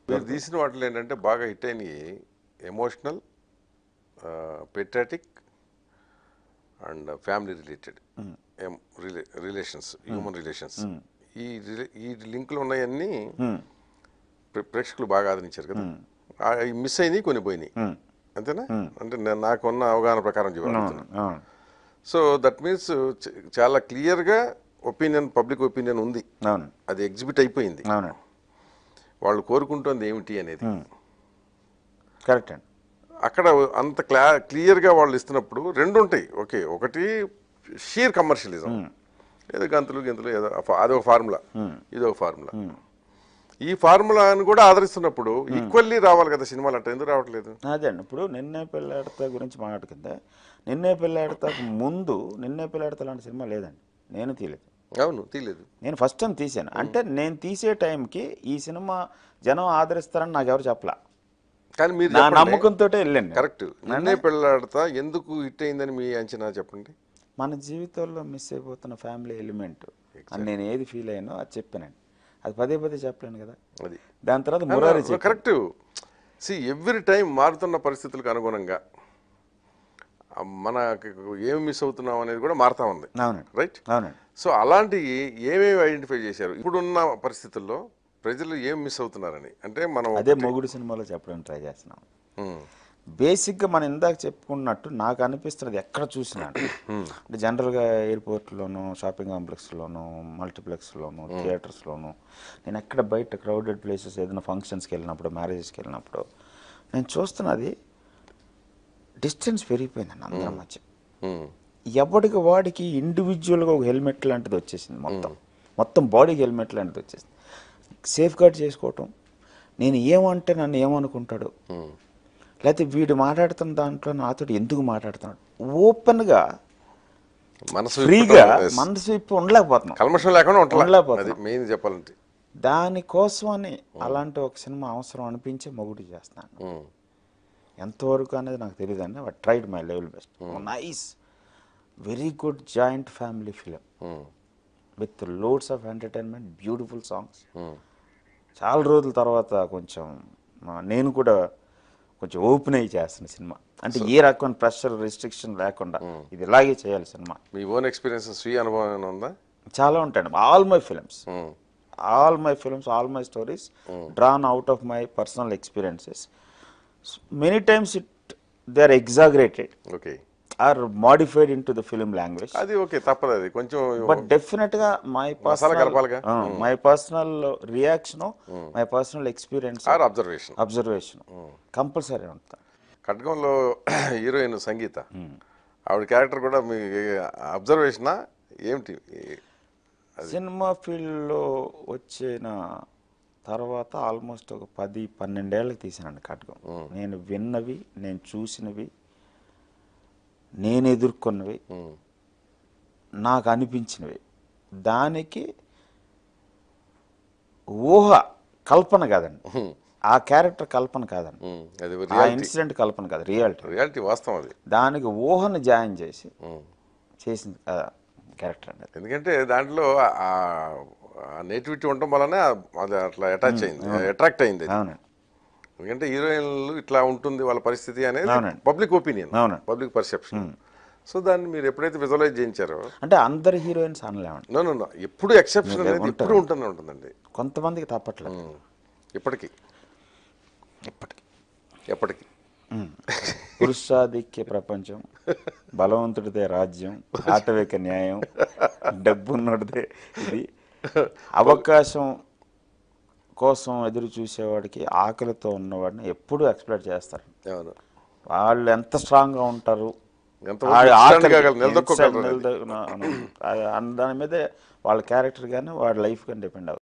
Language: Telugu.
మీరు తీసిన వాటిలో ఏంటంటే బాగా హిట్ అయినవి emotional, patriotic and family related relations, human relations. ఈ లింకులు ఉన్నాయన్నీ ప్రేక్షకులు బాగా ఆదరించారు కదా. మిస్ అయినాయి, కొన్ని పోయినాయి, అంతేనా? అంటే నాకున్న అవగాహన ప్రకారం చెప్తున్నాను. సో దట్ మీన్స్ చాలా క్లియర్గా ఒపీనియన్, పబ్లిక్ ఒపీనియన్ ఉంది, అది ఎగ్జిబిట్ అయిపోయింది. వాళ్ళు కోరుకుంటుంది ఏమిటి అనేది కరెక్ట్ అండి. అక్కడ అంత క్లియర్గా వాళ్ళు ఇస్తున్నప్పుడు రెండు ఉంటాయి. ఓకే, ఒకటి షీర్ కమర్షియలిజం, ఏదో గంతులు ఏదో అదొక ఫార్ములా, ఇదొక ఫార్ములా. ఈ ఫార్ములాను కూడా ఆదరిస్తున్నప్పుడు ఈక్వల్లీ రావాలి కదా సినిమాలు. అంటే ఎందుకు రావట్లేదు? అదే అండి. ఇప్పుడు నిన్నే పెళ్ళాడతా గురించి మాట్లాడుకుంటే, నిన్నే పెళ్ళాడతాకు ముందు నిన్నే పెళ్ళాడతా లాంటి సినిమా లేదండి, నేను తీయలేదు. అవును, తీయలేదు. నేను ఫస్ట్ టైం తీసాను. అంటే నేను తీసే టైంకి ఈ సినిమా జనం ఆదరిస్తారని నాకు ఎవరు చెప్పలా, కానీ మీరు నా నమ్మకంతో వెళ్ళాను. కరెక్ట్. నిన్నే పెళ్ళాడతా ఎందుకు హిట్ అయిందని మీ అంచనా చెప్పండి. మన జీవితంలో మిస్ అయిపోతున్న ఫ్యామిలీ ఎలిమెంట్ అని నేను ఏది ఫీల్ అయ్యానో అది చెప్పానండి. అది పదే పదే చెప్పలేను కదా. అది దాని తర్వాత మురారి కరెక్ట్. ఎవ్రీ టైం మారుతున్న పరిస్థితులకు అనుగుణంగా మనకు ఏమి మిస్ అవుతున్నాం అనేది కూడా మారుతా ఉంది. అవునండి, రైట్. అవునండి. సో అలాంటివి ఏమేమి ఐడెంటిఫై చేశారు ఇప్పుడున్న పరిస్థితుల్లో ప్రజలు ఏం మిస్ అవుతున్నారని? అంటే మనం అదే మొగుడు సినిమాలో చెప్పడానికి ట్రై చేస్తున్నాం. బేసిక్గా మనం ఇందాక చెప్పుకున్నట్టు నాకు అనిపిస్తున్నది ఎక్కడ చూసినా అంటే జనరల్గా ఎయిర్పోర్ట్లోను, షాపింగ్ కాంప్లెక్స్లోను, మల్టీప్లెక్స్లోను, థియేటర్స్లోను, నేను ఎక్కడ బయట క్రౌడెడ్ ప్లేసెస్ ఏదైనా ఫంక్షన్స్కి వెళ్ళినప్పుడు, మ్యారేజెస్కి వెళ్ళినప్పుడు నేను చూస్తున్నది డిస్టెన్స్ పెరిగిపోయిందండి అందరి మధ్య. ఎవరికి వాడికి ఇండివిజువల్గా ఒక హెల్మెట్ లాంటిది వచ్చేసింది, మొత్తం బాడీకి హెల్మెట్ లాంటిది వచ్చేసింది. సేఫ్ గార్డ్ చేసుకోవటం, నేను ఏమంటే నన్ను ఏమనుకుంటాడు, లేకపోతే వీడు మాట్లాడుతున్న దాంట్లో నాతో ఎందుకు మాట్లాడుతున్నాడు, ఓపెన్గా ఫ్రీగా మనసు ఇప్పుడు ఉండలేకపోతున్నాం, కల్మషం లేకుండా ఉండలేకపోతున్నాం మెయిన్ చెప్పాలంటే. దానికోసమని అలాంటి ఒక సినిమా అవసరం అనిపించే మొగుడు చేస్తున్నాను. ఎంతవరకు అనేది నాకు తెలియదండి. But tried my level best. Nice, very good joint family film with loads of entertainment, beautiful songs. చాలా రోజుల తర్వాత కొంచెం నేను కూడా కొంచెం ఓపెన్ అయ్యి చేస్తున్న సినిమా. అంటే ఏ రకమైన ప్రెషర్, రిస్ట్రిక్షన్ లేకుండా ఇది ఇలాగే చేయాలి సినిమా. మీ ఓన్ ఎక్స్పీరియన్స్, స్వీయ అనుభవం ఉందా? చాలా ఉంటాయండి. All my films, all my stories drawn out of my personal experiences. Many times they are exaggerated, okay, or modified into the film language. అది ఓకే, తప్పదు అది కొంచెం. But definitely my personal reaction, my personal experience or observation compulsory ఉంటుంది. ఖడ్గంలో హీరోయిన్ సంగీత, ఆవిడ క్యారెక్టర్ కూడా మీ అబ్జర్వేషనా ఏమిటి? సినిమా ఫీల్డ్లో వచ్చిన తర్వాత ఆల్మోస్ట్ ఒక 10-12 ఏళ్ళకి తీసానండి ఖడ్గం. నేను విన్నవి, నేను చూసినవి, నేను ఎదుర్కొన్నవి, నాకు అనిపించినవి, దానికి ఊహ కల్పన కాదండి, ఆ క్యారెక్టర్ కల్పన కాదండి, ఆ ఇన్సిడెంట్ కల్పన కాదు, రియాలిటీ వాస్తవం. అది దానికి ఊహను జాయిన్ చేసి చేసిన క్యారెక్టర్ అండి. ఎందుకంటే దాంట్లో నేటివిటీ ఉండటం వల్లనే అది అట్లా అట్రాక్ట్ అయింది. ఎందుకంటే హీరోయిన్లు ఇట్లా ఉంటుంది వాళ్ళ పరిస్థితి అనేది public opinion, public perception. So దాన్ని మీరు ఎప్పుడైతే విజువలైజ్ చేయించారో, అంటే అందరు హీరోయిన్స్ అనలేమండి, నో ఎప్పుడు ఎక్సెప్షన్ అనేది ఎప్పుడు ఉంటుందండి. కొంతమందికి తప్పట్లేదు ఇప్పటికీ పురుషాధిక్య ప్రపంచం, బలవంతుడిదే రాజ్యం, ఆటవిక న్యాయం, డబ్బున్నోడిదే ఇది. అవకాశం కోసం ఎదురు చూసేవాడికి, ఆకలితో ఉన్నవాడిని ఎప్పుడూ ఎక్స్ప్లోర్ చేస్తారు. వాళ్ళు ఎంత స్ట్రాంగ్గా ఉంటారు, దాని మీద వాళ్ళ క్యారెక్టర్ కానీ వాళ్ళ లైఫ్ కానీ డిపెండ్ అవుతుంది.